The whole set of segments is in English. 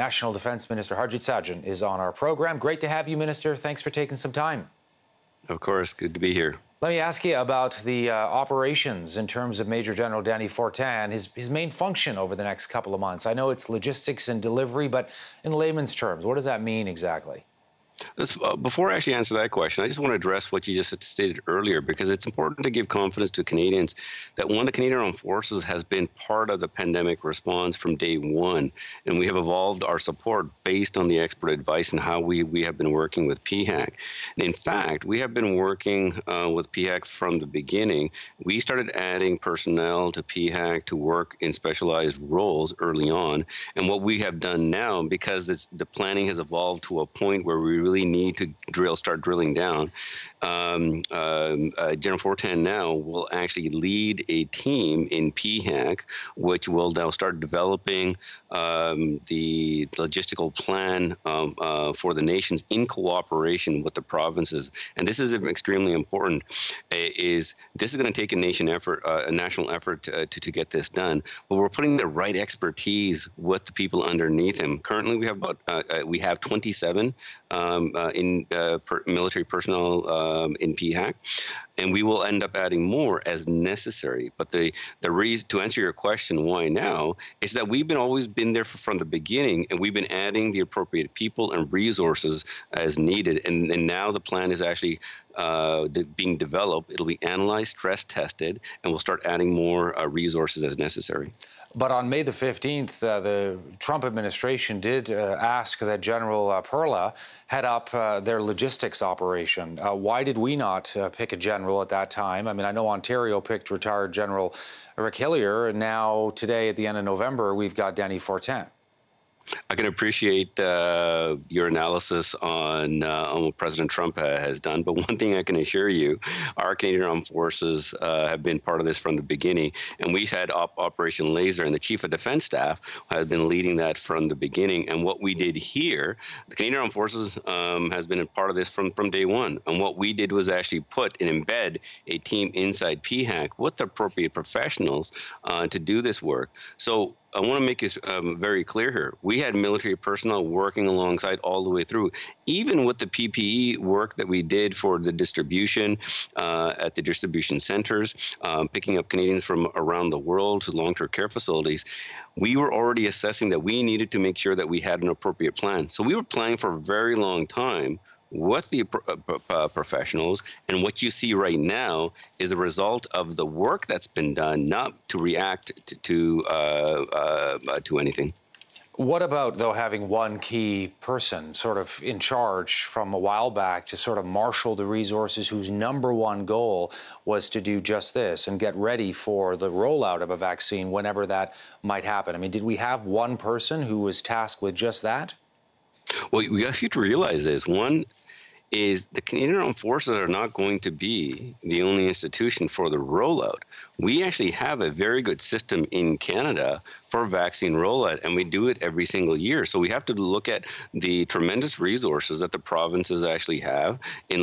National Defence Minister Harjit Sajjan is on our program. Great to have you, Minister. Thanks for taking some time. Of course, good to be here. Let me ask you about the operations in terms of Major General Dany Fortin, his main function over the next couple of months. I know it's logistics and delivery, but in layman's terms, what does that mean exactly? Before I actually answer that question, I just want to address what you just stated earlier, because it's important to give confidence to Canadians that the Canadian Armed Forces has been part of the pandemic response from day one, and we have evolved our support based on the expert advice and how we have been working with PHAC. And in fact, we have been working with PHAC from the beginning. We started adding personnel to PHAC to work in specialized roles early on, and what we have done now, because the planning has evolved to a point where we really need to start drilling down. General Fortin now will actually lead a team in PHAC, which will now start developing the logistical plan for the nations in cooperation with the provinces. And this is extremely important. This is going to take a national effort to get this done. But we're putting the right expertise with the people underneath him. Currently, we have 27 military personnel in PHAC, and we will end up adding more as necessary. But the reason, to answer your question, why now, is that we've always been there from the beginning, and we've been adding the appropriate people and resources as needed. And now the plan is actually being developed. It'll be analyzed, stress tested, and we'll start adding more resources as necessary. But on May the 15th, the Trump administration did ask that General Perla head up their logistics operation. Why did we not pick a general at that time? I mean, I know Ontario picked retired General Rick Hillier, and now today at the end of November, we've got Dany Fortin. I can appreciate your analysis on what President Trump has done, but one thing I can assure you, our Canadian Armed Forces have been part of this from the beginning, and we've had Operation Laser, and the Chief of Defense Staff has been leading that from the beginning. And what we did here, the Canadian Armed Forces has been a part of this from day one, and what we did was actually put and embed a team inside PHAC with the appropriate professionals to do this work. So I want to make it very clear here. We had military personnel working alongside all the way through, even with the PPE work that we did for the distribution at the distribution centers, picking up Canadians from around the world to long-term care facilities. We were already assessing that we needed to make sure that we had an appropriate plan. So we were planning for a very long time with the professionals, and what you see right now is a result of the work that's been done, not to react to anything. What about, though, having one key person sort of in charge from a while back to sort of marshal the resources whose #1 goal was to do just this and get ready for the rollout of a vaccine whenever that might happen? I mean, did we have one person who was tasked with just that? Well, we have to realize this. One is the Canadian Armed Forces are not going to be the only institution for the rollout. We actually have a very good system in Canada for vaccine rollout, and we do it every single year. So we have to look at the tremendous resources that the provinces actually have in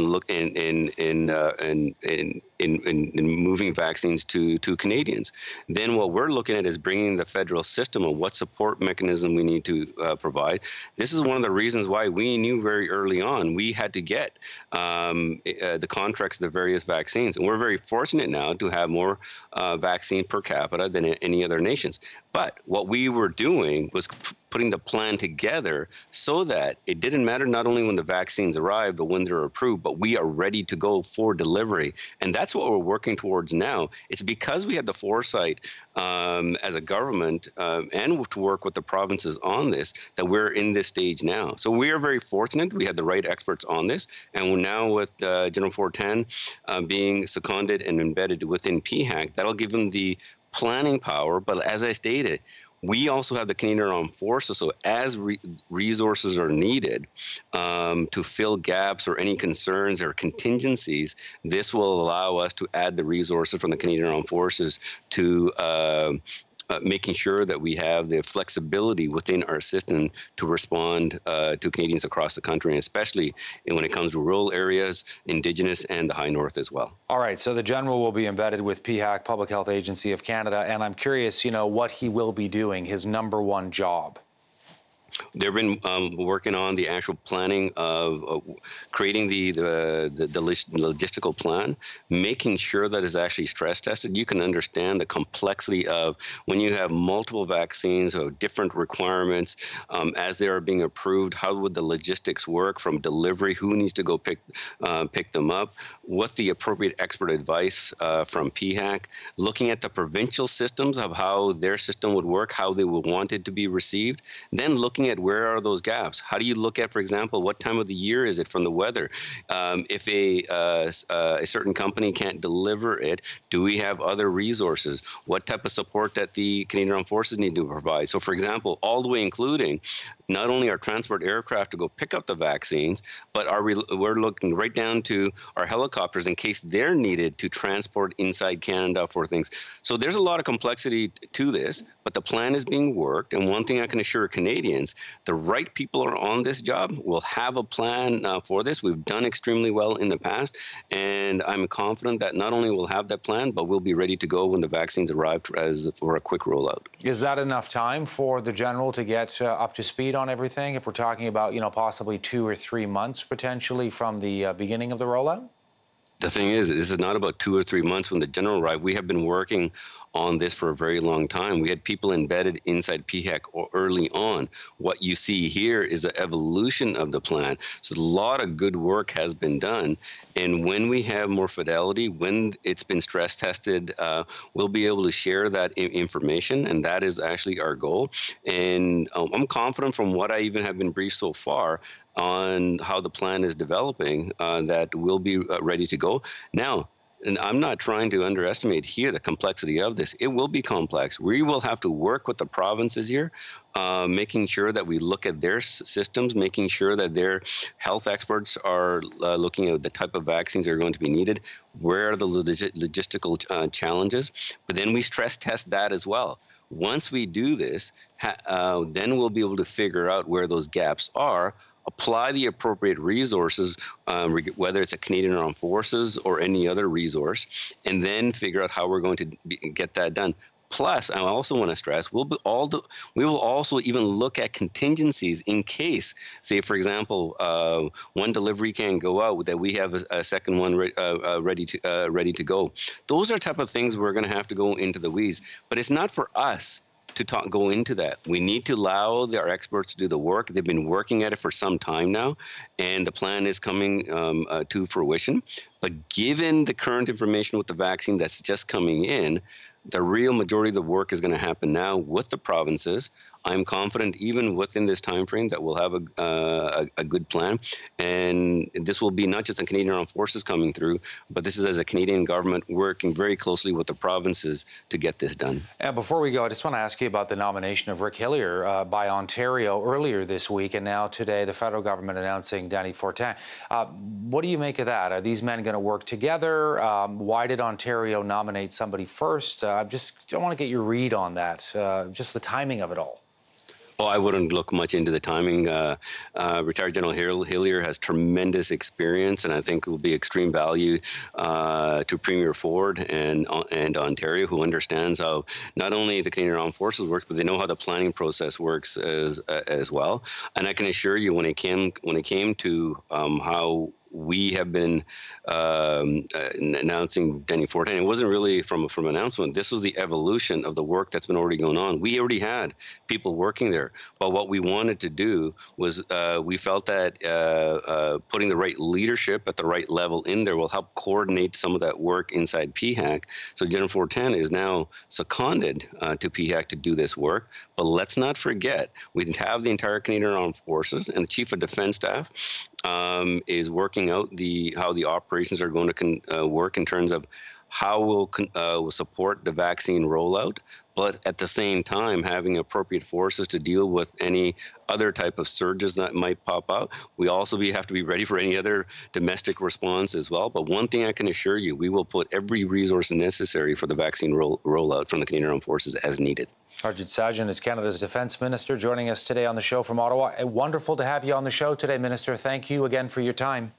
moving vaccines to Canadians. Then what we're looking at is bringing the federal system of what support mechanism we need to provide. This is one of the reasons why we knew very early on we had to get the contracts of the various vaccines. And we're very fortunate now to have more vaccine per capita than any other nations. But what we were doing was putting the plan together so that it didn't matter not only when the vaccines arrive, but when they're approved, but we are ready to go for delivery. And that's what we're working towards now. It's because we had the foresight as a government and to work with the provinces on this that we're in this stage now. So we are very fortunate. We had the right experts on this. And now with General Fortin being seconded and embedded within PHAC, that'll give them the planning power. But as I stated, we also have the Canadian Armed Forces, so as resources are needed to fill gaps or any concerns or contingencies, this will allow us to add the resources from the Canadian Armed Forces to making sure that we have the flexibility within our system to respond to Canadians across the country, and especially when it comes to rural areas, Indigenous, and the High North as well. All right, so the General will be embedded with PHAC, Public Health Agency of Canada, and I'm curious, what he will be doing, his #1 job. They've been working on the actual planning of creating the logistical plan, making sure that it's actually stress tested. You can understand the complexity of when you have multiple vaccines of different requirements as they are being approved. How would the logistics work from delivery? Who needs to go pick them up? What the appropriate expert advice from PHAC? Looking at the provincial systems of how their system would work, how they would want it to be received. Then looking at where are those gaps. How do you look at, for example, what time of the year is it from the weather? If a certain company can't deliver it, do we have other resources? What type of support that the Canadian Armed Forces need to provide? So, for example, all the way including not only our transport aircraft to go pick up the vaccines, but we're looking right down to our helicopters in case they're needed to transport inside Canada for things. So there's a lot of complexity to this, but the plan is being worked. And one thing I can assure Canadians, the right people are on this job. We'll have a plan for this. We've done extremely well in the past. And I'm confident that not only we'll have that plan, but we'll be ready to go when the vaccines arrive for a quick rollout. Is that enough time for the General to get up to speed on everything, if we're talking about, possibly 2 or 3 months potentially from the beginning of the rollout? The thing is, this is not about 2 or 3 months when the General arrived. We have been working on this for a very long time. We had people embedded inside PHAC early on. What you see here is the evolution of the plan. So a lot of good work has been done. And when we have more fidelity, when it's been stress tested, we'll be able to share that information. And that is actually our goal. And I'm confident from what I even have been briefed so far on how the plan is developing that we'll be ready to go. Now, and I'm not trying to underestimate here the complexity of this. It will be complex. We will have to work with the provinces here, making sure that we look at their systems, making sure that their health experts are looking at the type of vaccines that are going to be needed, where are the logistical challenges, but then we stress test that as well. Once we do this, then we'll be able to figure out where those gaps are, apply the appropriate resources, whether it's a Canadian Armed Forces or any other resource, and then figure out how we're going to get that done. Plus, I also want to stress, we will also even look at contingencies in case, say, for example, one delivery can go out, that we have a second one ready to go. Those are type of things we're going to have to go into the weeds. But it's not for us to go into that. We need to allow our experts to do the work. They've been working at it for some time now, and the plan is coming to fruition. But given the current information with the vaccine that's just coming in, the real majority of the work is going to happen now with the provinces. I'm confident even within this time frame that we'll have a good plan. And this will be not just the Canadian Armed Forces coming through, but this is as a Canadian government working very closely with the provinces to get this done. And before we go, I just want to ask you about the nomination of Rick Hillier by Ontario earlier this week, and now today the federal government announcing Dany Fortin. What do you make of that? Are these men going to work together? Why did Ontario nominate somebody first? I want to get your read on that, just the timing of it all. Oh, I wouldn't look much into the timing. Retired General Hillier has tremendous experience, and I think it will be extreme value to Premier Ford and Ontario, who understands how not only the Canadian Armed Forces works, but they know how the planning process works as well. And I can assure you, when it came to how we have been announcing Dany Fortin, it wasn't really from announcement. This was the evolution of the work that's been already going on. We already had people working there, but what we wanted to do was we felt that putting the right leadership at the right level in there will help coordinate some of that work inside PHAC. So General Fortin is now seconded to PHAC to do this work. But let's not forget, we have the entire Canadian Armed Forces, and the Chief of Defence Staff is working out how the operations are going to work in terms of how we'll support the vaccine rollout, but at the same time having appropriate forces to deal with any other type of surges that might pop up. We also have to be ready for any other domestic response as well. But one thing I can assure you, we will put every resource necessary for the vaccine rollout from the Canadian Armed Forces as needed. Harjit Sajjan is Canada's Defence Minister, joining us today on the show from Ottawa. Wonderful to have you on the show today, Minister. Thank you again for your time.